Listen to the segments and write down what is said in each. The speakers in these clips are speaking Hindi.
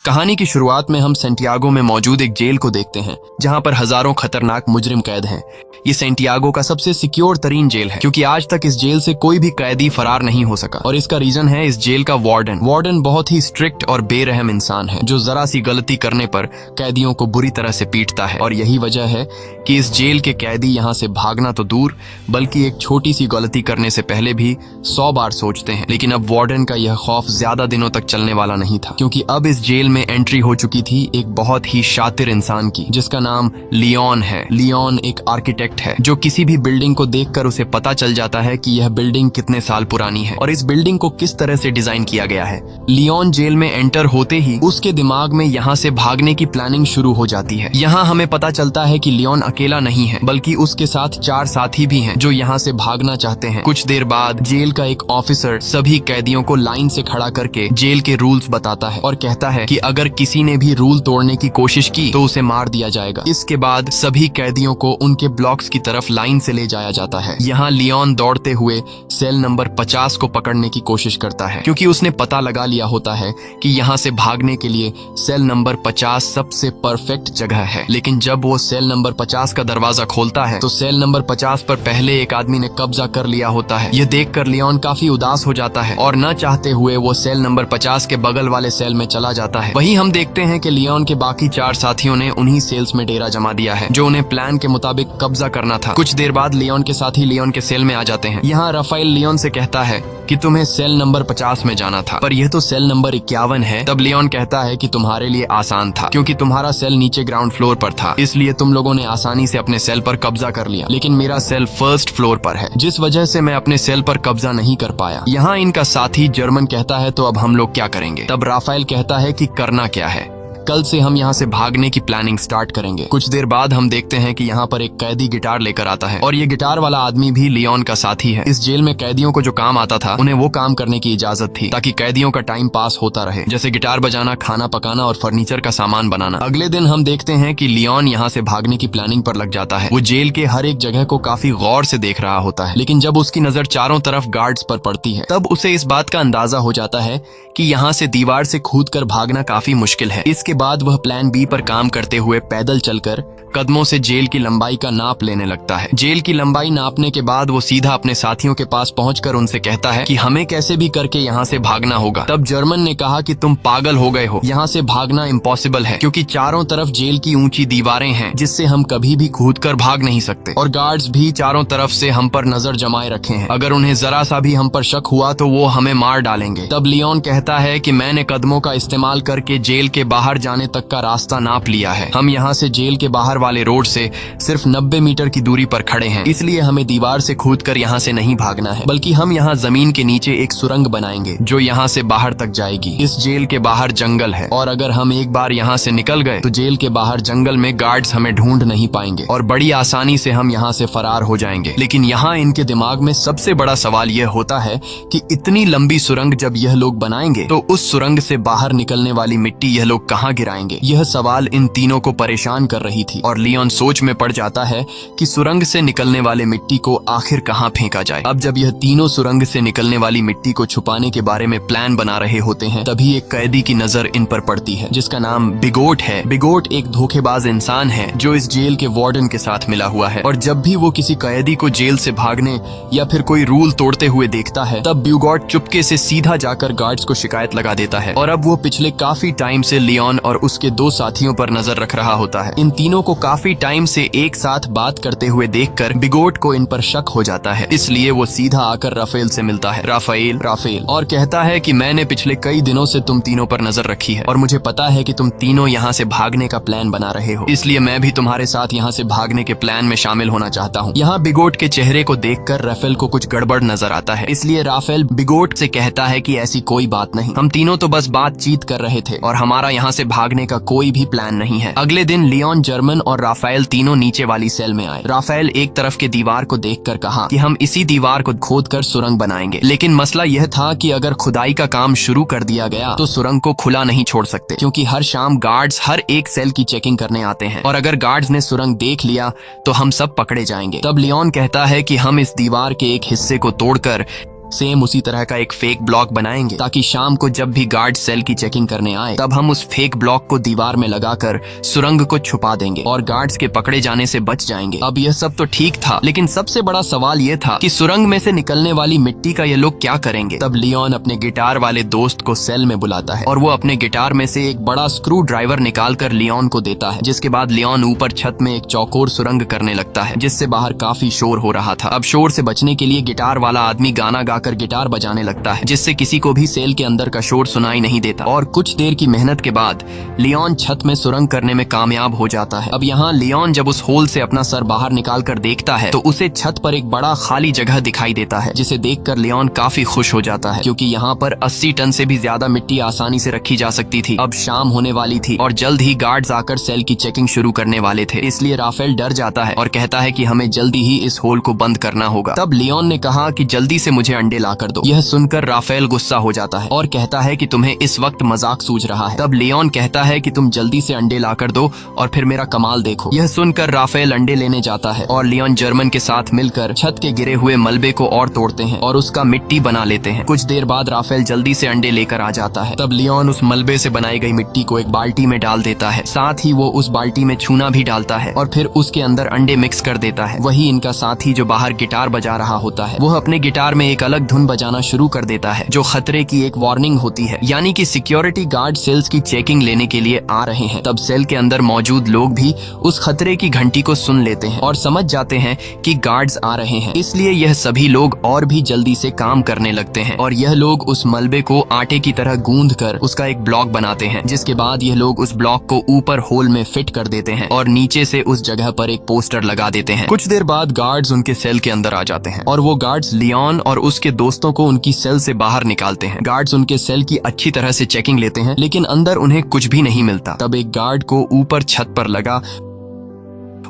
कहानी की शुरुआत में हम सेंटियागो में मौजूद एक जेल को देखते हैं जहां पर हजारों खतरनाक मुजरिम कैद हैं। ये सेंटियागो का सबसे सिक्योर तरीन जेल है क्योंकि आज तक इस जेल से कोई भी कैदी फरार नहीं हो सका और इसका रीजन है इस जेल का वार्डन बहुत ही स्ट्रिक्ट और बेरहम इंसान है जो जरा सी गलती करने पर कैदियों को बुरी तरह से पीटता है। और यही वजह है कि इस जेल के कैदी यहाँ से भागना तो दूर बल्कि एक छोटी सी गलती करने से पहले भी 100 बार सोचते हैं। लेकिन अब वार्डन का यह खौफ ज्यादा दिनों तक चलने वाला नहीं था क्योंकि अब इस जेल में एंट्री हो चुकी थी एक बहुत ही शातिर इंसान की जिसका नाम लियोन है। लियोन एक आर्किटेक्ट है जो किसी भी बिल्डिंग को देखकर उसे पता चल जाता है कि यह बिल्डिंग कितने साल पुरानी है और इस बिल्डिंग को किस तरह से डिजाइन किया गया है। लियोन जेल में एंटर होते ही उसके दिमाग में यहाँ से भागने की प्लानिंग शुरू हो जाती है। यहाँ हमें पता चलता है कि लियोन अकेला नहीं है बल्कि उसके साथ 4 साथी भी हैं जो यहाँ से भागना चाहते हैं। कुछ देर बाद जेल का एक ऑफिसर सभी कैदियों को लाइन से खड़ा करके जेल के रूल्स बताता है और कहता है कि अगर किसी ने भी रूल तोड़ने की कोशिश की तो उसे मार दिया जाएगा। इसके बाद सभी कैदियों को उनके ब्लॉक्स की तरफ लाइन से ले जाया जाता है। यहाँ लियोन दौड़ते हुए सेल नंबर 50 को पकड़ने की कोशिश करता है क्योंकि उसने पता लगा लिया होता है कि यहाँ से भागने के लिए सेल नंबर 50 सबसे परफेक्ट जगह है। लेकिन जब वो सेल नंबर 50 का दरवाजा खोलता है तो सेल नंबर 50 पर पहले एक आदमी ने कब्जा कर लिया होता है। यह देखकर लियोन काफी उदास हो जाता है और न चाहते हुए वो सेल नंबर 50 के बगल वाले सेल में चला जाता है। वहीं हम देखते हैं कि लियोन के बाकी 4 साथियों ने उन्हीं सेल्स में डेरा जमा दिया है जो उन्हें प्लान के मुताबिक कब्जा करना था। कुछ देर बाद लियोन के साथी लियोन के सेल में आ जाते हैं। यहाँ राफेल लियोन से कहता है कि तुम्हें सेल नंबर 50 में जाना था पर यह तो सेल नंबर 51 है। तब लियोन कहता है कि तुम्हारे लिए आसान था क्योंकि तुम्हारा सेल नीचे ग्राउंड फ्लोर पर था इसलिए तुम लोगों ने आसानी से अपने सेल पर कब्जा कर लिया। लेकिन मेरा सेल फर्स्ट फ्लोर पर है जिस वजह से मैं अपने सेल पर कब्जा नहीं कर पाया। यहाँ इनका साथी जर्मन कहता है तो अब हम लोग क्या करेंगे। तब राफेल कहता है कि करना क्या है, कल से हम यहाँ से भागने की प्लानिंग स्टार्ट करेंगे। कुछ देर बाद हम देखते हैं कि यहाँ पर एक कैदी गिटार लेकर आता है और ये गिटार वाला आदमी भी लियोन का साथी है। इस जेल में कैदियों को जो काम आता था उन्हें वो काम करने की इजाजत थी ताकि कैदियों का टाइम पास होता रहे, जैसे गिटार बजाना, खाना पकाना और फर्नीचर का सामान बनाना। अगले दिन हम देखते हैं कि लियोन यहाँ से भागने की प्लानिंग पर लग जाता है। वो जेल के हर एक जगह को काफी गौर से देख रहा होता है लेकिन जब उसकी नजर चारों तरफ गार्ड्स पर पड़ती है तब उसे इस बात का अंदाजा हो जाता है कि यहाँ से दीवार से कूदकर भागना काफी मुश्किल है। इसके बाद वह प्लान बी पर काम करते हुए पैदल चलकर कदमों से जेल की लंबाई का नाप लेने लगता है। जेल की लंबाई नापने के बाद वो सीधा अपने साथियों के पास पहुंचकर उनसे कहता है कि हमें कैसे भी करके यहाँ से भागना होगा। तब जर्मन ने कहा कि तुम पागल हो गए हो, यहाँ से भागना इम्पॉसिबल है क्योंकि चारों तरफ जेल की ऊंची दीवारें हैं जिससे हम कभी भी कूदकर भाग नहीं सकते और गार्ड्स भी चारों तरफ से हम पर नजर जमाए रखे हैं। अगर उन्हें जरा सा भी हम पर शक हुआ तो वो हमें मार डालेंगे। तब लियोन कहता है कि मैंने कदमों का इस्तेमाल करके जेल के बाहर जाने तक का रास्ता नाप लिया है। हम यहाँ से जेल के बाहर वाले रोड से सिर्फ 90 मीटर की दूरी पर खड़े हैं इसलिए हमें दीवार से कूदकर यहाँ से नहीं भागना है बल्कि हम यहाँ जमीन के नीचे एक सुरंग बनाएंगे जो यहाँ से बाहर तक जाएगी। इस जेल के बाहर जंगल है और अगर हम एक बार यहाँ से निकल गए तो जेल के बाहर जंगल में गार्ड्स हमें ढूंढ नहीं पाएंगे और बड़ी आसानी से हम यहाँ से फरार हो जाएंगे। लेकिन यहाँ इनके दिमाग में सबसे बड़ा सवाल यह होता है कि इतनी लंबी सुरंग जब यह लोग बनाएंगे तो उस सुरंग से बाहर निकलने वाली मिट्टी यह लोग कहाँ गिराएंगे। यह सवाल इन तीनों को परेशान कर रही थी और लियोन सोच में पड़ जाता है कि सुरंग से निकलने वाले मिट्टी को आखिर कहां फेंका जाए। अब जब यह तीनों सुरंग से निकलने वाली मिट्टी को छुपाने के बारे में प्लान बना रहे होते हैं तभी एक कैदी की नजर इन पर पड़ती है जिसका नाम बिगोट है। बिगोट एक धोखेबाज इंसान है जो इस जेल के वार्डन के साथ मिला हुआ है और जब भी वो किसी कैदी को जेल से भागने या फिर कोई रूल तोड़ते हुए देखता है तब बिगोट चुपके से सीधा जाकर गार्ड्स को शिकायत लगा देता है और अब वो पिछले काफी टाइम से लियोन और उसके 2 साथियों पर नजर रख रहा होता है। इन तीनों को काफी टाइम से एक साथ बात करते हुए देखकर बिगोट को इन पर शक हो जाता है इसलिए वो सीधा आकर राफेल से मिलता है। राफेल और कहता है कि मैंने पिछले कई दिनों से तुम तीनों पर नजर रखी है और मुझे पता है कि तुम तीनों यहाँ से भागने का प्लान बना रहे हो इसलिए मैं भी तुम्हारे साथ यहाँ से भागने के प्लान में शामिल होना चाहता हूँ। यहाँ बिगोट के चेहरे को देखकर राफेल को कुछ गड़बड़ नजर आता है इसलिए राफेल बिगोट से कहता है कि ऐसी कोई बात नहीं, हम तीनों तो बस बातचीत कर रहे थे और हमारा यहाँ से भागने का कोई भी प्लान नहीं है। अगले दिन लियोन, जर्मन और राफेल तीनों नीचे वाली सेल में आए। राफेल एक तरफ के दीवार को देखकर कहा कि हम इसी दीवार को खोदकर सुरंग बनाएंगे। लेकिन मसला यह था कि अगर खुदाई का काम शुरू कर दिया गया तो सुरंग को खुला नहीं छोड़ सकते क्योंकि हर शाम गार्ड्स हर एक सेल की चेकिंग करने आते हैं और अगर गार्ड्स ने सुरंग देख लिया तो हम सब पकड़े जाएंगे। तब लियोन कहता है कि हम इस दीवार के एक हिस्से को तोड़कर सेम उसी तरह का एक फेक ब्लॉक बनाएंगे ताकि शाम को जब भी गार्ड सेल की चेकिंग करने आए तब हम उस फेक ब्लॉक को दीवार में लगाकर सुरंग को छुपा देंगे और गार्ड्स के पकड़े जाने से बच जाएंगे। अब यह सब तो ठीक था, लेकिन सबसे बड़ा सवाल यह था कि सुरंग में से निकलने वाली मिट्टी का ये लोग क्या करेंगे। तब लियोन अपने गिटार वाले दोस्त को सेल में बुलाता है और वो अपने गिटार में से एक बड़ा स्क्रू ड्राइवर निकाल कर लियोन को देता है, जिसके बाद लियोन ऊपर छत में एक चौकोर सुरंग करने लगता है जिससे बाहर काफी शोर हो रहा था। अब शोर से बचने के लिए गिटार वाला आदमी गाना गाकर गिटार बजाने लगता है जिससे किसी को भी सेल के अंदर का शोर सुनाई नहीं देता। और कुछ देर की मेहनत के बाद लियोन छत में सुरंग करने में कामयाब हो जाता है। अब यहाँ लियोन जब उस होल से अपना सर बाहर निकाल कर देखता है तो उसे छत पर एक बड़ा खाली जगह दिखाई देता है, जिसे देखकर लियोन काफी खुश हो जाता है क्योंकि यहाँ पर 80 टन से भी ज्यादा मिट्टी आसानी से रखी जा सकती थी। अब शाम होने वाली थी और जल्द ही गार्ड्स आकर सेल की चेकिंग शुरू करने वाले थे, इसलिए राफेल डर जाता है और कहता है कि हमें जल्दी ही इस होल को बंद करना होगा। तब लियोन ने कहा कि जल्दी से मुझे अंडे ला कर दो। यह सुनकर राफेल गुस्सा हो जाता है और कहता है कि तुम्हें इस वक्त मजाक सूझ रहा है। तब लियोन कहता है कि तुम जल्दी से अंडे ला कर दो और फिर मेरा कमाल देखो। यह सुनकर राफेल अंडे लेने जाता है और लियोन जर्मन के साथ मिलकर छत के गिरे हुए मलबे को और तोड़ते हैं और उसका मिट्टी बना लेते हैं। कुछ देर बाद राफेल जल्दी से अंडे लेकर आ जाता है। तब लियोन उस मलबे से बनाई गई मिट्टी को एक बाल्टी में डाल देता है, साथ ही वो उस बाल्टी में चूना भी डालता है और फिर उसके अंदर अंडे मिक्स कर देता है। वही इनका साथी जो बाहर गिटार बजा रहा होता है वह अपने गिटार में एक अलग धुन बजाना शुरू कर देता है जो खतरे की एक वार्निंग होती है, यानी कि सिक्योरिटी गार्ड सेल्स की चेकिंग लेने के लिए आ रहे हैं। तब सेल के अंदर मौजूद लोग भी उस खतरे की घंटी को सुन लेते हैं और समझ जाते हैं कि गार्ड्स आ रहे हैं, इसलिए यह सभी लोग और भी जल्दी से काम करने लगते हैं और यह लोग उस मलबे को आटे की तरह गूंद कर उसका एक ब्लॉक बनाते हैं, जिसके बाद यह लोग उस ब्लॉक को ऊपर होल में फिट कर देते हैं और नीचे से उस जगह पर एक पोस्टर लगा देते हैं। कुछ देर बाद गार्ड्स उनके सेल के अंदर आ जाते हैं और वो गार्ड्स लियोन और उसके दोस्तों को उनकी सेल से बाहर निकालते हैं। गार्ड्स उनके सेल की अच्छी तरह से चेकिंग लेते हैं लेकिन अंदर उन्हें कुछ भी नहीं मिलता। तब एक गार्ड को ऊपर छत पर लगा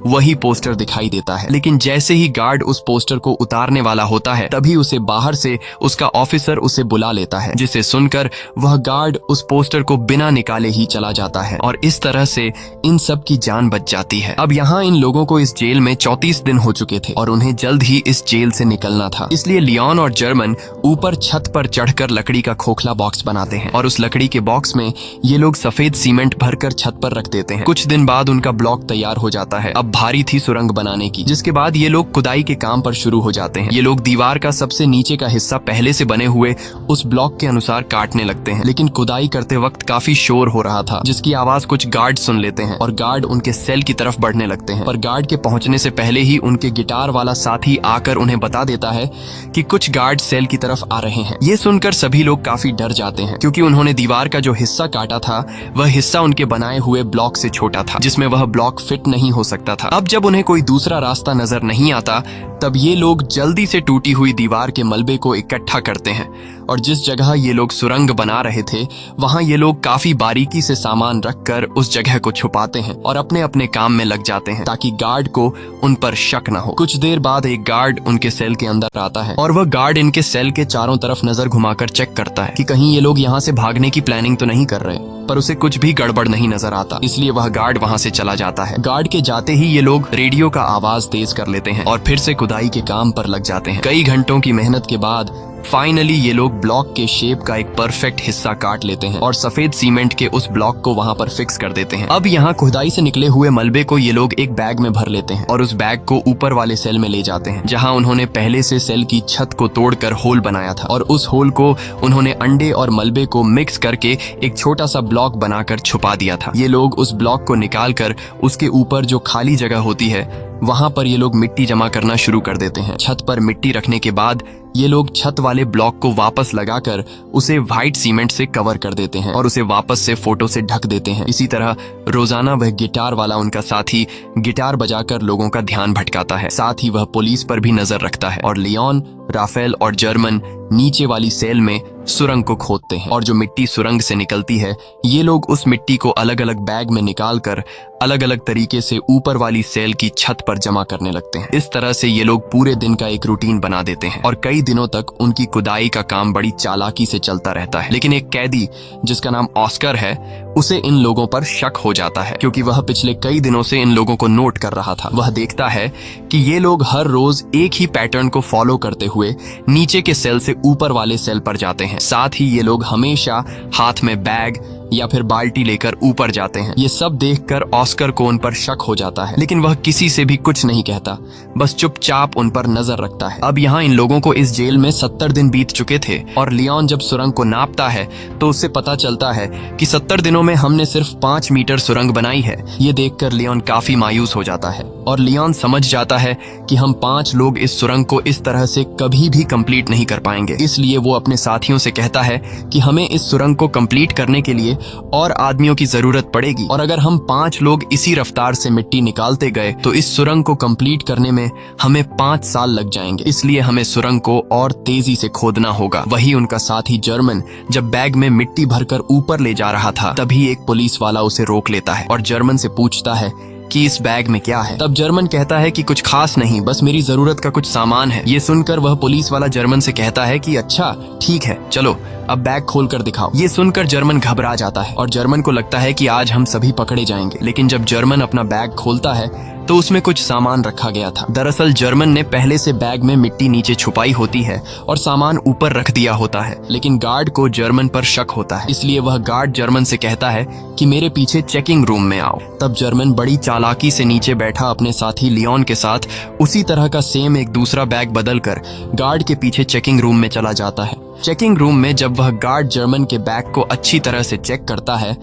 वही पोस्टर दिखाई देता है, लेकिन जैसे ही गार्ड उस पोस्टर को उतारने वाला होता है तभी उसे बाहर से उसका ऑफिसर उसे बुला लेता है, जिसे सुनकर वह गार्ड उस पोस्टर को बिना निकाले ही चला जाता है और इस तरह से इन सब की जान बच जाती है। अब यहाँ इन लोगों को इस जेल में 34 दिन हो चुके थे और उन्हें जल्द ही इस जेल से निकलना था, इसलिए लियोन और जर्मन ऊपर छत पर चढ़कर लकड़ी का खोखला बॉक्स बनाते हैं और उस लकड़ी के बॉक्स में ये लोग सफेद सीमेंट भरकर छत पर रख देते हैं। कुछ दिन बाद उनका ब्लॉक तैयार हो जाता है। अब भारी थी सुरंग बनाने की, जिसके बाद ये लोग खुदाई के काम पर शुरू हो जाते हैं। ये लोग दीवार का सबसे नीचे का हिस्सा पहले से बने हुए उस ब्लॉक के अनुसार काटने लगते हैं, लेकिन खुदाई करते वक्त काफी शोर हो रहा था जिसकी आवाज कुछ गार्ड सुन लेते हैं और गार्ड उनके सेल की तरफ बढ़ने लगते हैं। पर गार्ड के पहुंचने से पहले ही उनके गिटार वाला साथी आकर उन्हें बता देता है कि कुछ गार्ड सेल की तरफ आ रहे हैं। ये सुनकर सभी लोग काफी डर जाते हैं क्योंकि उन्होंने दीवार का जो हिस्सा काटा था वह हिस्सा उनके बनाए हुए ब्लॉक से छोटा था, जिसमें वह ब्लॉक फिट नहीं हो सकता था। अब जब उन्हें कोई दूसरा रास्ता नजर नहीं आता तब ये लोग जल्दी से टूटी हुई दीवार के मलबे को इकट्ठा करते हैं और जिस जगह ये लोग सुरंग बना रहे थे वहां ये लोग काफी बारीकी से सामान रखकर उस जगह को छुपाते हैं और अपने अपने काम में लग जाते हैं ताकि गार्ड को उन पर शक न हो। कुछ देर बाद एक गार्ड उनके सेल के अंदर आता है और वह गार्ड इनके सेल के चारों तरफ नजर घुमाकर चेक करता है कि कहीं ये लोग यहाँ से भागने की प्लानिंग तो नहीं कर रहे, पर उसे कुछ भी गड़बड़ नहीं नजर आता, इसलिए वह गार्ड वहां से चला जाता है। गार्ड के जाते ही ये लोग रेडियो का आवाज तेज कर लेते हैं और फिर से खुदाई के काम पर लग जाते हैं। कई घंटों की मेहनत के बाद फाइनली ये लोग ब्लॉक के शेप का एक परफेक्ट हिस्सा काट लेते हैं और सफेद सीमेंट के उस ब्लॉक को वहां पर फिक्स कर देते हैं। अब यहाँ खुदाई से निकले हुए मलबे को ये लोग एक बैग में भर लेते हैं और उस बैग को ऊपर वाले सेल में ले जाते हैं जहाँ उन्होंने पहले से सेल की छत को तोड़कर होल बनाया था और उस होल को उन्होंने अंडे और मलबे को मिक्स करके एक छोटा सा ब्लॉक बनाकर छुपा दिया था। ये लोग उस ब्लॉक को निकाल कर उसके ऊपर जो खाली जगह होती है वहां पर ये लोग मिट्टी जमा करना शुरू कर देते हैं। छत पर मिट्टी रखने के बाद ये लोग छत वाले ब्लॉक को वापस लगाकर उसे व्हाइट सीमेंट से कवर कर देते हैं और उसे वापस से फोटो से ढक देते हैं। इसी तरह रोजाना वह गिटार वाला उनका साथी गिटार बजाकर लोगों का ध्यान भटकाता है, साथ ही वह पुलिस पर भी नजर रखता है और लियोन, राफेल और जर्मन नीचे वाली सेल में सुरंग को खोदते हैं और जो मिट्टी सुरंग से निकलती है ये लोग उस मिट्टी को अलग अलग बैग में निकालकर अलग अलग तरीके से ऊपर वाली सेल की छत पर जमा करने लगते हैं। इस तरह से ये लोग पूरे दिन का एक रूटीन बना देते हैं और कई दिनों तक उनकी खुदाई का काम बड़ी चालाकी से चलता रहता है। लेकिन एक कैदी जिसका नाम ऑस्कर है उसे इन लोगों पर शक हो जाता है, क्योंकि वह पिछले कई दिनों से इन लोगों को नोट कर रहा था। वह देखता है कि ये लोग हर रोज एक ही पैटर्न को फॉलो करते हुए नीचे के सेल से ऊपर वाले सेल पर जाते हैं। साथ ही ये लोग हमेशा हाथ में बैग या फिर बाल्टी लेकर ऊपर जाते हैं। ये सब देखकर ऑस्कर को उन पर शक हो जाता है, लेकिन वह किसी से भी कुछ नहीं कहता, बस चुपचाप उन पर नजर रखता है। अब यहाँ इन लोगों को इस जेल में 70 दिन बीत चुके थे और लियोन जब सुरंग को नापता है तो उससे पता चलता है कि 70 दिनों में हमने सिर्फ 5 मीटर सुरंग बनाई है। ये देखकर लियोन काफी मायूस हो जाता है और लियोन समझ जाता है कि हम 5 लोग इस सुरंग को इस तरह से कभी भी कंप्लीट नहीं कर पाएंगे। इसलिए वो अपने साथियों से कहता है कि हमें इस सुरंग को कंप्लीट करने के लिए और आदमियों की जरूरत पड़ेगी और अगर हम 5 लोग इसी रफ्तार से मिट्टी निकालते गए तो इस सुरंग को कंप्लीट करने में हमें 5 साल लग जाएंगे। इसलिए हमें सुरंग को और तेजी से खोदना होगा। वही उनका साथी जर्मन जब बैग में मिट्टी भरकर ऊपर ले जा रहा था तभी एक पुलिस वाला उसे रोक लेता है और जर्मन से पूछता है कि इस बैग में क्या है। तब जर्मन कहता है कि कुछ खास नहीं, बस मेरी जरूरत का कुछ सामान है। ये सुनकर वह पुलिस वाला जर्मन से कहता है कि अच्छा ठीक है, चलो अब बैग खोल कर दिखाओ। ये सुनकर जर्मन घबरा जाता है और जर्मन को लगता है कि आज हम सभी पकड़े जाएंगे। लेकिन जब जर्मन अपना बैग खोलता है तो उसमें कुछ सामान रखा गया था। दरअसल जर्मन ने पहले से बैग में मिट्टी नीचे छुपाई होती है और सामान ऊपर रख दिया होता है, लेकिन गार्ड को जर्मन पर शक होता है। इसलिए वह गार्ड जर्मन से कहता है कि मेरे पीछे चेकिंग रूम में आओ। तब जर्मन बड़ी चालाकी से नीचे बैठा अपने साथी लियोन के साथ उसी तरह का सेम एक दूसरा बैग बदलकर गार्ड के पीछे चेकिंग रूम में चला जाता है। चेकिंग रूम में जब वह गार्ड जर्मन के बैग को अच्छी तरह से चेक करता है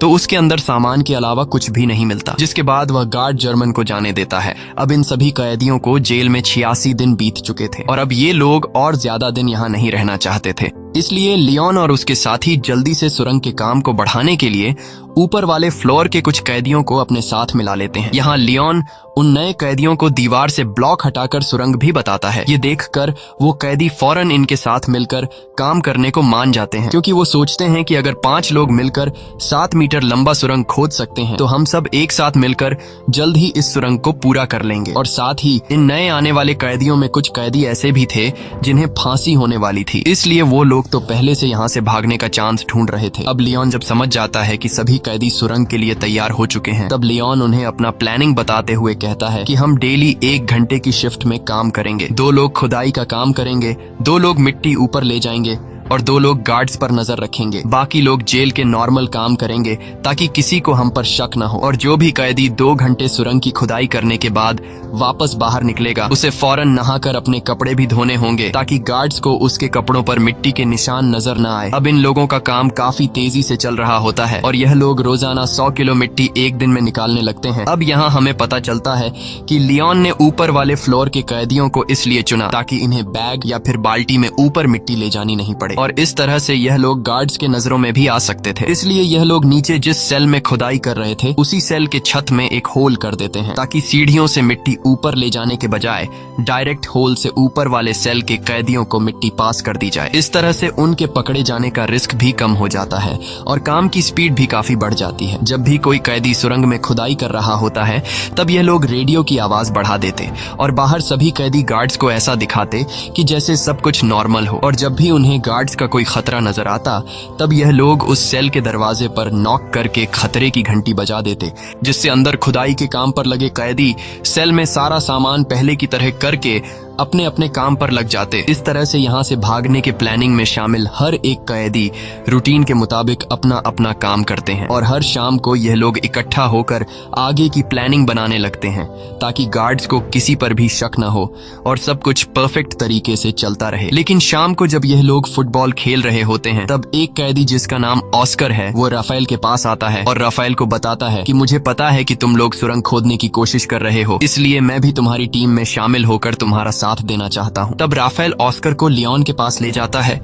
तो उसके अंदर सामान के अलावा कुछ भी नहीं मिलता, जिसके बाद वह गार्ड जर्मन को जाने देता है। अब इन सभी कैदियों को जेल में 86 दिन बीत चुके थे और अब ये लोग और ज्यादा दिन यहाँ नहीं रहना चाहते थे। इसलिए लियोन और उसके साथी जल्दी से सुरंग के काम को बढ़ाने के लिए ऊपर वाले फ्लोर के कुछ कैदियों को अपने साथ मिला लेते हैं। यहाँ लियोन उन नए कैदियों को दीवार से ब्लॉक हटाकर सुरंग भी बताता है। ये देखकर वो कैदी फौरन इनके साथ मिलकर काम करने को मान जाते हैं, क्योंकि वो सोचते हैं कि अगर 5 लोग मिलकर 7 मीटर लंबा सुरंग खोद सकते हैं तो हम सब एक साथ मिलकर जल्द ही इस सुरंग को पूरा कर लेंगे। और साथ ही इन नए आने वाले कैदियों में कुछ कैदी ऐसे भी थे जिन्हें फांसी होने वाली थी, इसलिए वो लोग तो पहले से यहाँ से भागने का चांस ढूंढ रहे थे। अब लियोन जब समझ जाता है कि सभी कैदी सुरंग के लिए तैयार हो चुके हैं तब लियोन उन्हें अपना प्लानिंग बताते हुए कहता है कि हम डेली 1 घंटे की शिफ्ट में काम करेंगे। 2 लोग खुदाई का काम करेंगे, 2 लोग मिट्टी ऊपर ले जाएंगे और 2 लोग गार्ड्स पर नजर रखेंगे। बाकी लोग जेल के नॉर्मल काम करेंगे ताकि किसी को हम पर शक न हो। और जो भी कैदी 2 घंटे सुरंग की खुदाई करने के बाद वापस बाहर निकलेगा उसे फौरन नहाकर अपने कपड़े भी धोने होंगे ताकि गार्ड्स को उसके कपड़ों पर मिट्टी के निशान नजर न आए। अब इन लोगों का काम काफी तेजी से चल रहा होता है और यह लोग रोजाना 100 किलो मिट्टी एक दिन में निकालने लगते हैं। अब यहाँ हमें पता चलता है कि लियोन ने ऊपर वाले फ्लोर के कैदियों को इसलिए चुना ताकि इन्हें बैग या फिर बाल्टी में ऊपर मिट्टी ले जानी नहीं पड़े और इस तरह से यह लोग गार्ड्स के नजरों में भी आ सकते थे। इसलिए यह लोग नीचे जिस सेल में खुदाई कर रहे थे उसी सेल के छत में एक होल कर देते हैं ताकि सीढ़ियों से मिट्टी ऊपर ले जाने के बजाय डायरेक्ट होल से ऊपर वाले सेल के कैदियों को मिट्टी पास कर दी जाए। इस तरह से उनके पकड़े जाने का रिस्क भी कम हो जाता है और काम की स्पीड भी काफी बढ़ जाती है। जब भी कोई कैदी सुरंग में खुदाई कर रहा होता है तब यह लोग रेडियो की आवाज बढ़ा देते और बाहर सभी कैदी गार्ड्स को ऐसा दिखाते कि जैसे सब कुछ नॉर्मल हो। और जब भी उन्हें गार्ड्स का कोई खतरा नजर आता तब यह लोग उस सेल के दरवाजे पर नॉक करके खतरे की घंटी बजा देते, जिससे अंदर खुदाई के काम पर लगे कैदी सेल में सारा सामान पहले की तरह करके अपने अपने काम पर लग जाते। इस तरह से यहाँ से भागने के प्लानिंग में शामिल हर एक कैदी रूटीन के मुताबिक अपना अपना काम करते हैं और हर शाम को यह लोग इकट्ठा होकर आगे की प्लानिंग बनाने लगते हैं ताकि गार्ड्स को किसी पर भी शक न हो और सब कुछ परफेक्ट तरीके से चलता रहे। लेकिन शाम को जब यह लोग फुटबॉल खेल रहे होते हैं तब एक कैदी जिसका नाम ऑस्कर है वो राफेल के पास आता है और राफेल को बताता है कि मुझे पता है कि तुम लोग सुरंग खोदने की कोशिश कर रहे हो, इसलिए मैं भी तुम्हारी टीम में शामिल होकर तुम्हारा साथ देना चाहता हूं। तब राफेल ऑस्कर को लियोन के पास ले जाता है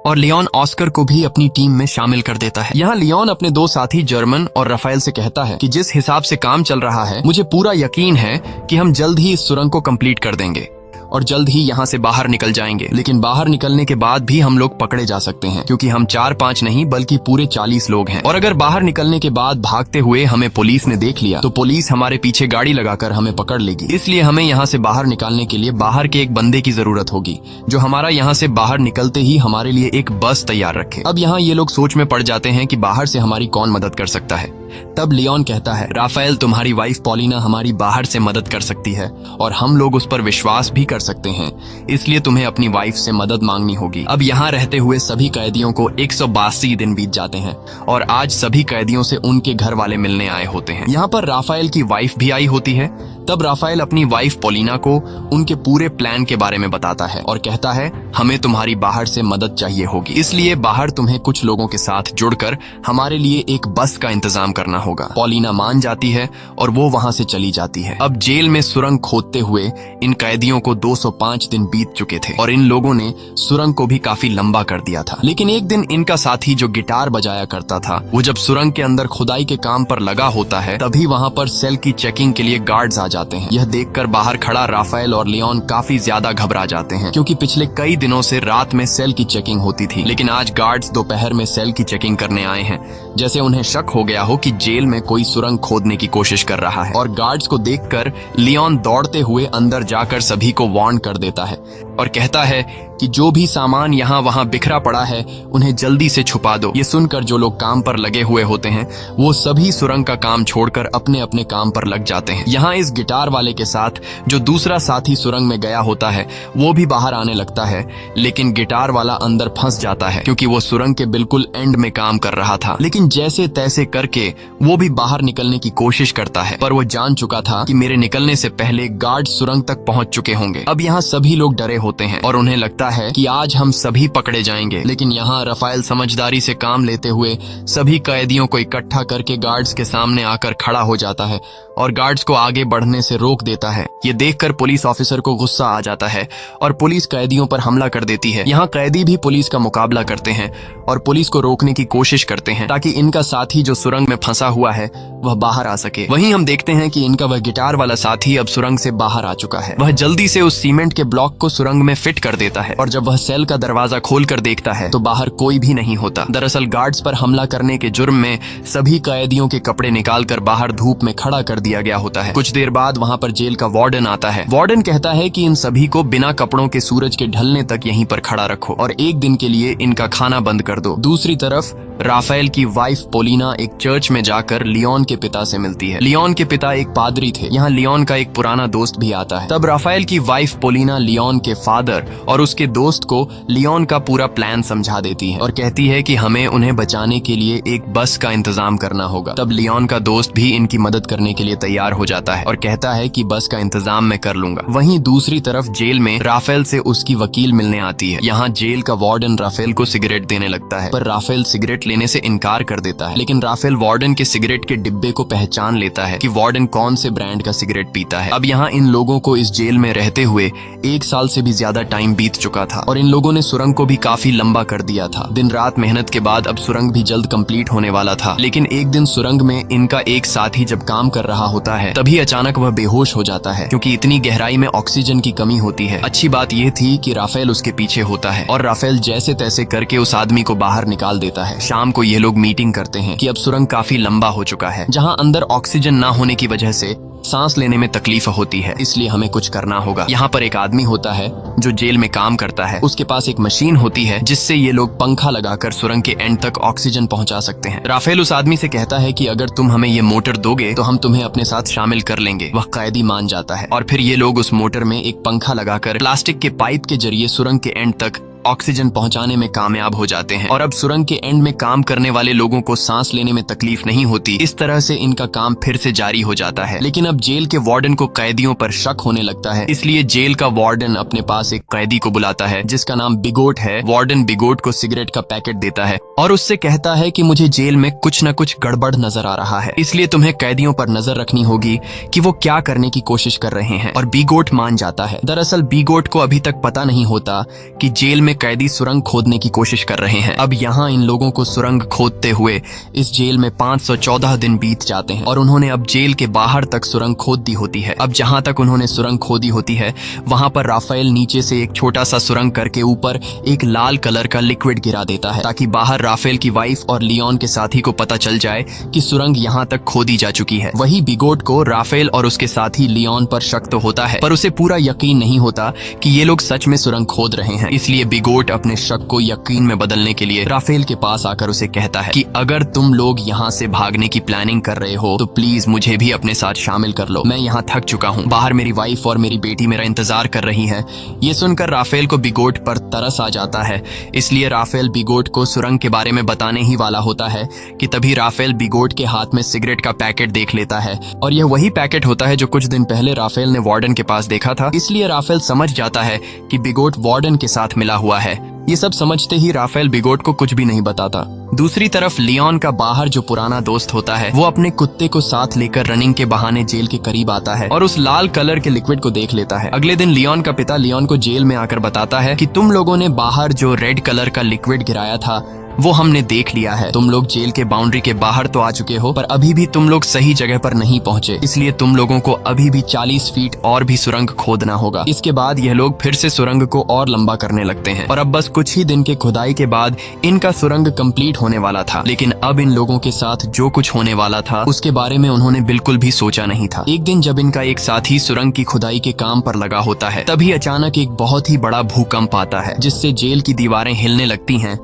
और लियोन ऑस्कर को भी अपनी टीम में शामिल कर देता है। यहाँ लियोन अपने 2 साथी जर्मन और राफेल से कहता है कि जिस हिसाब से काम चल रहा है मुझे पूरा यकीन है कि हम जल्द ही इस सुरंग को कंप्लीट कर देंगे। और जल्द ही यहाँ से बाहर निकल जाएंगे। लेकिन बाहर निकलने के बाद भी हम लोग पकड़े जा सकते हैं, क्योंकि हम 4-5 नहीं बल्कि पूरे 40 लोग हैं। और अगर बाहर निकलने के बाद भागते हुए हमें पुलिस ने देख लिया तो पुलिस हमारे पीछे गाड़ी लगाकर हमें पकड़ लेगी। इसलिए हमें यहाँ से बाहर निकालने के लिए बाहर के एक बंदे की जरूरत होगी, जो हमारा यहाँ से बाहर निकलते ही हमारे लिए एक बस तैयार रखे। अब यहाँ ये लोग सोच में पड़ जाते हैं कि बाहर से हमारी कौन मदद कर सकता है। तब लियोन कहता है, राफेल, तुम्हारी वाइफ पॉलिना हमारी बाहर से मदद कर सकती है और हम लोग उस पर विश्वास भी कर सकते हैं, इसलिए तुम्हें अपनी वाइफ से मदद मांगनी होगी। अब यहाँ रहते हुए सभी कैदियों को 182 दिन बीत जाते हैं और आज सभी कैदियों से उनके घर वाले मिलने आए होते हैं। यहाँ पर राफेल की वाइफ भी आई होती है। तब राफेल अपनी वाइफ पॉलिना को उनके पूरे प्लान के बारे में बताता है और कहता है, हमें तुम्हारी बाहर से मदद चाहिए होगी, इसलिए बाहर तुम्हें कुछ लोगों के साथ जुड़कर हमारे लिए एक बस का इंतजाम करना होगा। पॉलिना मान जाती है और वो वहां से चली जाती है। अब जेल में सुरंग खोदते हुए इन कैदियों को 205 दिन बीत चुके थे और इन लोगों ने सुरंग को भी काफी लंबा कर दिया था। लेकिन एक दिन इनका साथी जो गिटार बजाया करता था, वो जब सुरंग के अंदर खुदाई के काम पर लगा होता है, तभी वहां पर सेल की चेकिंग के लिए गार्ड्स आ जाते हैं। यह देखकर बाहर खड़ा राफेल और लियोन काफी ज्यादा घबरा जाते हैं, क्योंकि पिछले कई दिनों से रात में सेल की चेकिंग होती थी, लेकिन आज गार्ड्स दोपहर में सेल की चेकिंग करने आए हैं, जैसे उन्हें शक हो गया हो कि जेल में कोई सुरंग खोदने की कोशिश कर रहा है। और गार्ड्स को देखकर लियोन दौड़ते हुए अंदर जाकर सभी को वार्न कर देता है और कहता है कि जो भी सामान यहाँ वहाँ बिखरा पड़ा है उन्हें जल्दी से छुपा दो। ये सुनकर जो लोग काम पर लगे हुए होते हैं वो सभी सुरंग का काम छोड़कर अपने अपने काम पर लग जाते हैं। यहाँ इस गिटार वाले के साथ जो दूसरा साथी सुरंग में गया होता है वो भी बाहर आने लगता है, लेकिन गिटार वाला अंदर फंस जाता है क्योंकि वो सुरंग के बिल्कुल एंड में काम कर रहा था। लेकिन जैसे तैसे करके वो भी बाहर निकलने की कोशिश करता है, पर वो जान चुका था कि मेरे निकलने से पहले गार्ड सुरंग तक पहुंच चुके होंगे। अब यहाँ सभी लोग डरे होते हैं और उन्हें लगता है कि आज हम सभी पकड़े जाएंगे। लेकिन यहाँ राफेल समझदारी से काम लेते हुए सभी कैदियों को इकट्ठा करके गार्ड्स के सामने आकर खड़ा हो जाता है और गार्ड्स को आगे बढ़ने से रोक देता है। ये देखकर पुलिस ऑफिसर को गुस्सा आ जाता है और पुलिस कैदियों पर हमला कर देती है। यहाँ कैदी भी पुलिस का मुकाबला करते हैं और पुलिस को रोकने की कोशिश करते हैं ताकि इनका साथी जो सुरंग में फंसा हुआ है वह बाहर आ सके। वहीं हम देखते हैं कि इनका वह गिटार वाला साथी अब सुरंग से बाहर आ चुका है। वह जल्दी से उस सीमेंट के ब्लॉक को सुरंग में फिट कर देता है और जब वह सेल का दरवाजा खोलकर देखता है तो बाहर कोई भी नहीं होता। दरअसल गार्ड्स पर हमला करने के जुर्म में सभी कैदियों के कपड़े निकालकर बाहर धूप में खड़ा कर दिया गया होता है। कुछ देर बाद वहाँ पर जेल का वार्डन आता है। वार्डन कहता है कि इन सभी को बिना कपड़ों के सूरज के ढलने तक यहीं पर खड़ा रखो और एक दिन के लिए इनका खाना बंद कर दो। दूसरी तरफ राफेल की वाइफ पॉलिना एक चर्च में जाकर लियोन के पिता से मिलती है। लियोन के पिता एक पादरी थे। यहाँ लियोन का एक पुराना दोस्त भी आता है। तब राफेल की वाइफ पॉलिना लियोन के फादर और उसके दोस्त को लियोन का पूरा प्लान समझा देती है और कहती है कि हमें उन्हें बचाने के लिए एक बस का इंतजाम करना होगा। तब लियोन का दोस्त भी इनकी मदद करने के लिए तैयार हो जाता है और कहता है कि बस का इंतजाम मैं कर लूंगा। वहीं दूसरी तरफ जेल में राफेल से उसकी वकील मिलने आती है। यहाँ जेल का वार्डन राफेल को सिगरेट देने लगता है, पर राफेल सिगरेट लेने से इनकार कर देता है। लेकिन राफेल वार्डन के सिगरेट के डिब्बे को पहचान लेता है कि वार्डन कौन से ब्रांड का सिगरेट पीता है। अब यहाँ इन लोगों को इस जेल में रहते हुए 1 साल से भी ज्यादा टाइम बीत चुका था और इन लोगों ने सुरंग को भी काफी लंबा कर दिया था। दिन रात मेहनत के बाद अब सुरंग भी जल्द कंप्लीट होने वाला था। लेकिन एक दिन सुरंग में इनका एक साथी जब काम कर रहा होता है तभी अचानक वह बेहोश हो जाता है क्योंकि इतनी गहराई में ऑक्सीजन की कमी होती है। अच्छी बात यह थी कि राफेल उसके पीछे होता है और राफेल जैसे तैसे करके उस आदमी को बाहर निकाल देता है। शाम को ये लोग मीटिंग करते हैं कि अब सुरंग काफी लंबा हो चुका है, जहां अंदर ऑक्सीजन ना होने की वजह से सांस लेने में तकलीफ होती है, इसलिए हमें कुछ करना होगा। यहाँ पर एक आदमी होता है जो जेल में काम करता है। उसके पास एक मशीन होती है जिससे ये लोग पंखा लगाकर सुरंग के एंड तक ऑक्सीजन पहुंचा सकते हैं। राफेल उस आदमी से कहता है कि अगर तुम हमें ये मोटर दोगे तो हम तुम्हें अपने साथ शामिल कर लेंगे। वह कैदी मान जाता है और फिर ये लोग उस मोटर में एक पंखा लगाकर प्लास्टिक के पाइप के जरिए सुरंग के एंड तक ऑक्सीजन पहुंचाने में कामयाब हो जाते हैं और अब सुरंग के एंड में काम करने वाले लोगों को सांस लेने में तकलीफ नहीं होती। इस तरह से इनका काम फिर से जारी हो जाता है। लेकिन अब जेल के वार्डन को कैदियों पर शक होने लगता है, इसलिए जेल का वार्डन अपने पास एक कैदी को बुलाता है जिसका नाम बिगोट है। वार्डन बिगोट को सिगरेट का पैकेट देता है और उससे कहता है कि मुझे जेल में कुछ न कुछ गड़बड़ नजर आ रहा है, इसलिए तुम्हें कैदियों पर नजर रखनी होगी कि वो क्या करने की कोशिश कर रहे हैं। और बीगोट मान जाता है। दरअसल बीगोट को अभी तक पता नहीं होता कि जेल में कैदी सुरंग खोदने की कोशिश कर रहे हैं। अब यहाँ इन लोगों को सुरंग खोदते हुए इस जेल में 514 दिन बीत जाते हैं और उन्होंने अब जेल के बाहर तक सुरंग खोद दी होती है। अब जहां तक उन्होंने सुरंग खोदी होती है वहां पर राफेल नीचे से एक छोटा सा सुरंग करके ऊपर एक लाल कलर का लिक्विड गिरा देता है, ताकि बाहर राफेल की वाइफ और लियोन के साथी को पता चल जाए कि सुरंग यहाँ तक खोदी जा चुकी है। वही बिगोट को राफेल और उसके साथी लियोन पर शक तो होता है, पर उसे पूरा यकीन नहीं होता कि ये लोग सच में सुरंग खोद रहे हैं। इसलिए बिगोट अपने शक को यकीन में बदलने के लिए राफेल के पास आकर उसे कहता है कि अगर तुम लोग यहाँ से भागने की प्लानिंग कर रहे हो तो प्लीज मुझे भी अपने साथ शामिल कर लो। मैं यहाँ थक चुका हूँ, बाहर मेरी वाइफ और मेरी बेटी मेरा इंतजार कर रही है। ये सुनकर राफेल को बिगोट पर तरस आ जाता है, इसलिए राफेल बिगोट को सुरंग के बारे में बताने ही वाला होता है कि तभी राफेल बिगोट के हाथ में सिगरेट का पैकेट देख लेता है। और यह वही पैकेट होता है जो कुछ दिन पहले राफेल ने वार्डन के पास देखा था। इसलिए राफेल समझ जाता है कि बिगोट वार्डन के साथ मिला हुआ है। ये सब समझते ही राफेल बिगोट को कुछ भी नहीं बताता। दूसरी तरफ लियोन का बाहर जो पुराना दोस्त होता है वो अपने कुत्ते को साथ लेकर रनिंग के बहाने जेल के करीब आता है और उस लाल कलर के लिक्विड को देख लेता है। अगले दिन लियोन का पिता लियोन को जेल में आकर बताता है कि तुम लोगों ने बाहर जो रेड कलर का लिक्विड गिराया था वो हमने देख लिया है। तुम लोग जेल के बाउंड्री के बाहर तो आ चुके हो, पर अभी भी तुम लोग सही जगह पर नहीं पहुंचे, इसलिए तुम लोगों को अभी भी 40 फीट और भी सुरंग खोदना होगा। इसके बाद यह लोग फिर से सुरंग को और लंबा करने लगते हैं और अब बस कुछ ही दिन के खुदाई के बाद इनका सुरंग कंप्लीट होने वाला था। लेकिन अब इन लोगों के साथ जो कुछ होने वाला था उसके बारे में उन्होंने बिल्कुल भी सोचा नहीं था। एक दिन जब इनका एक साथी सुरंग की खुदाई के काम पर लगा होता है, तभी अचानक एक बहुत ही बड़ा भूकंप आता है जिससे जेल की दीवारें हिलने लगती हैं।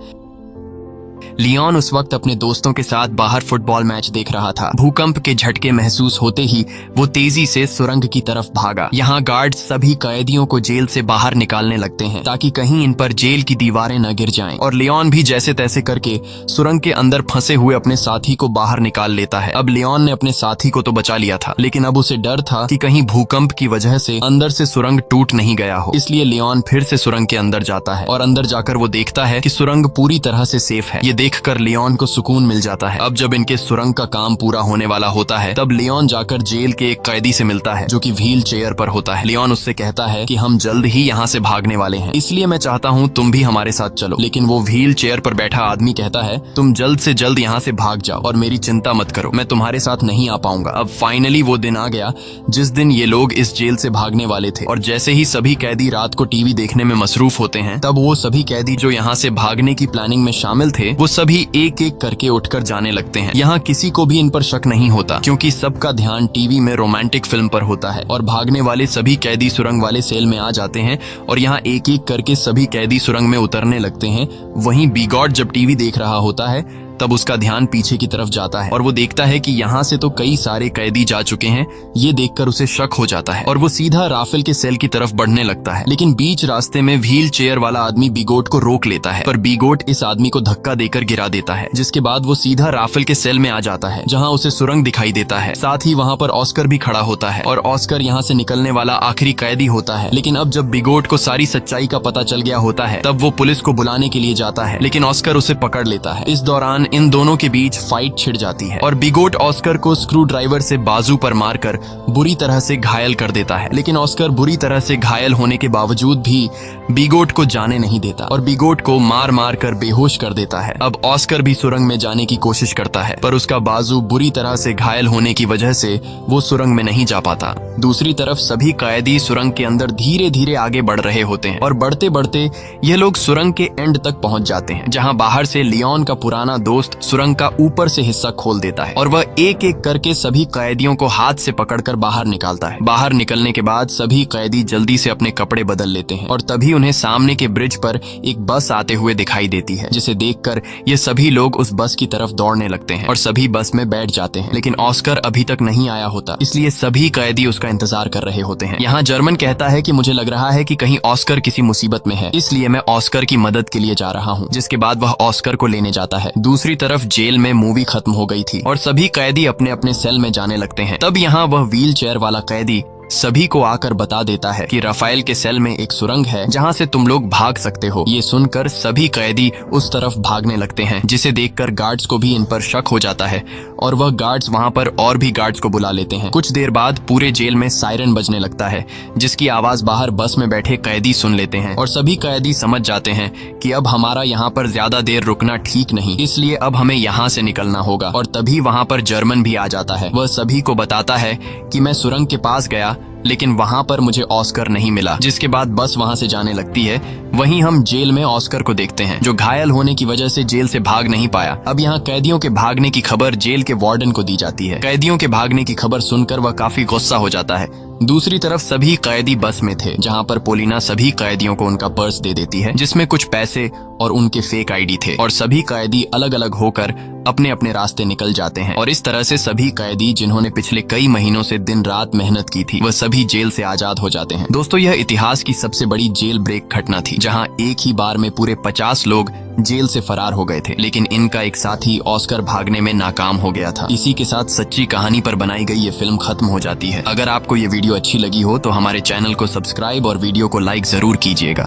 लियोन उस वक्त अपने दोस्तों के साथ बाहर फुटबॉल मैच देख रहा था। भूकंप के झटके महसूस होते ही वो तेजी से सुरंग की तरफ भागा। यहाँ गार्ड सभी कैदियों को जेल से बाहर निकालने लगते हैं ताकि कहीं इन पर जेल की दीवारें न गिर जाएं। और लियोन भी जैसे तैसे करके सुरंग के अंदर फंसे हुए अपने साथी को बाहर निकाल लेता है। अब लियोन ने अपने साथी को तो बचा लिया था, लेकिन अब उसे डर था कि कहीं भूकंप की वजह से अंदर से सुरंग टूट नहीं गया हो। इसलिए लियोन फिर से सुरंग के अंदर जाता है और अंदर जाकर वो देखता है कि सुरंग पूरी तरह से सेफ है। ये देखकर लियोन को सुकून मिल जाता है। अब जब इनके सुरंग का काम पूरा होने वाला होता है तब लियोन जाकर जेल के एक कैदी से मिलता है जो कि व्हील चेयर पर होता है। लियोन उससे कहता है कि हम जल्द ही यहाँ से भागने वाले हैं, इसलिए मैं चाहता हूँ तुम भी हमारे साथ चलो। लेकिन वो व्हील चेयर पर बैठा आदमी कहता है तुम जल्द से जल्द यहाँ से भाग जाओ और मेरी चिंता मत करो, मैं तुम्हारे साथ नहीं आ पाऊंगा। अब फाइनली वो दिन आ गया जिस दिन ये लोग इस जेल से भागने वाले थे। और जैसे ही सभी कैदी रात को टीवी देखने में मसरूफ होते हैं तब वो सभी कैदी जो यहाँ से भागने की प्लानिंग में शामिल थे वो सभी एक एक करके उठकर जाने लगते हैं। यहाँ किसी को भी इन पर शक नहीं होता क्योंकि सबका ध्यान टीवी में रोमांटिक फिल्म पर होता है। और भागने वाले सभी कैदी सुरंग वाले सेल में आ जाते हैं और यहाँ एक एक करके सभी कैदी सुरंग में उतरने लगते हैं। वहीं बिगॉट जब टीवी देख रहा होता है तब उसका ध्यान पीछे की तरफ जाता है और वो देखता है कि यहाँ से तो कई सारे कैदी जा चुके हैं। ये देखकर उसे शक हो जाता है और वो सीधा राफेल के सेल की तरफ बढ़ने लगता है। लेकिन बीच रास्ते में व्हील चेयर वाला आदमी बिगोट को रोक लेता है, पर बिगोट इस आदमी को धक्का देकर गिरा देता है, जिसके बाद वो सीधा राफेल के सेल में आ जाता है जहाँ उसे सुरंग दिखाई देता है। साथ ही वहाँ पर ऑस्कर भी खड़ा होता है और ऑस्कर यहाँ से निकलने वाला आखिरी कैदी होता है। लेकिन अब जब बिगोट को सारी सच्चाई का पता चल गया होता है तब वो पुलिस को बुलाने के लिए जाता है, लेकिन ऑस्कर उसे पकड़ लेता है। इस दौरान इन दोनों के बीच फाइट छिड़ जाती है और बिगोट ऑस्कर को स्क्रू ड्राइवर से बाजू पर मारकर बुरी तरह से घायल कर देता है। लेकिन ऑस्कर बुरी तरह से घायल होने के बावजूद भी बिगोट को जाने नहीं देता और बिगोट को मार मार कर बेहोश कर देता है। अब ऑस्कर भी सुरंग में जाने की कोशिश करता है, पर उसका बाजू बुरी तरह से घायल होने की वजह से वो सुरंग में नहीं जा पाता। दूसरी तरफ सभी कैदी सुरंग के अंदर धीरे धीरे आगे बढ़ रहे होते हैं और बढ़ते बढ़ते ये लोग सुरंग के एंड तक पहुंच जाते हैं, जहां बाहर से लियोन का पुराना दोस्त सुरंग का ऊपर से हिस्सा खोल देता है और वह एक एक करके सभी कैदियों को हाथ से पकड़कर बाहर निकालता है। बाहर निकलने के बाद सभी कैदी जल्दी से अपने कपड़े बदल लेते हैं और तभी उन्हें सामने के ब्रिज पर एक बस आते हुए दिखाई देती है, जिसे देखकर ये सभी लोग उस बस की तरफ दौड़ने लगते हैं और सभी बस में बैठ जाते हैं। लेकिन ऑस्कर अभी तक नहीं आया होता, इसलिए सभी कैदी उसका इंतजार कर रहे होते हैं। यहाँ जर्मन कहता है कि मुझे लग रहा है कि कहीं ऑस्कर किसी मुसीबत में है, इसलिए मैं ऑस्कर की मदद के लिए जा रहा हूँ, जिसके बाद वह ऑस्कर को लेने जाता है। दूसरी तरफ जेल में मूवी खत्म हो गई थी और सभी कैदी अपने अपने सेल में जाने लगते हैं। तब यहाँ वह व्हील चेयर वाला कैदी सभी को आकर बता देता है कि राफेल के सेल में एक सुरंग है जहाँ से तुम लोग भाग सकते हो। ये सुनकर सभी कैदी उस तरफ भागने लगते हैं, जिसे देखकर गार्ड्स को भी इन पर शक हो जाता है और वह गार्ड्स वहाँ पर और भी गार्ड्स को बुला लेते हैं। कुछ देर बाद पूरे जेल में सायरन बजने लगता है, जिसकी आवाज बाहर बस में बैठे कैदी सुन लेते हैं और सभी कैदी समझ जाते हैं कि अब हमारा यहाँ पर ज्यादा देर रुकना ठीक नहीं, इसलिए अब हमें यहाँ से निकलना होगा। और तभी वहाँ पर जर्मन भी आ जाता है। वह सभी को बताता है कि मैं सुरंग के पास गया लेकिन वहां पर मुझे ऑस्कर नहीं मिला, जिसके बाद बस वहां से जाने लगती है। वहीं हम जेल में ऑस्कर को देखते हैं, जो घायल होने की वजह से जेल से भाग नहीं पाया। अब यहाँ कैदियों के भागने की खबर जेल के वार्डन को दी जाती है। कैदियों के भागने की खबर सुनकर वह काफी गुस्सा हो जाता है। दूसरी तरफ सभी कैदी बस में थे, जहाँ पर पोलिना सभी कैदियों को उनका पर्स दे देती है, जिसमें कुछ पैसे और उनके फेक आईडी थे। और सभी कैदी अलग अलग होकर अपने अपने रास्ते निकल जाते हैं। और इस तरह से सभी कैदी जिन्होंने पिछले कई महीनों से दिन रात मेहनत की थी, वह सभी जेल से आजाद हो जाते हैं। दोस्तों, यह इतिहास की सबसे बड़ी जेल ब्रेक घटना थी, जहां एक ही बार में पूरे 50 लोग जेल से फरार हो गए थे। लेकिन इनका एक साथी ऑस्कर भागने में नाकाम हो गया था। इसी के साथ सच्ची कहानी पर बनाई गई ये फिल्म खत्म हो जाती है। अगर आपको ये वीडियो अच्छी लगी हो तो हमारे चैनल को सब्सक्राइब और वीडियो को लाइक जरूर कीजिएगा।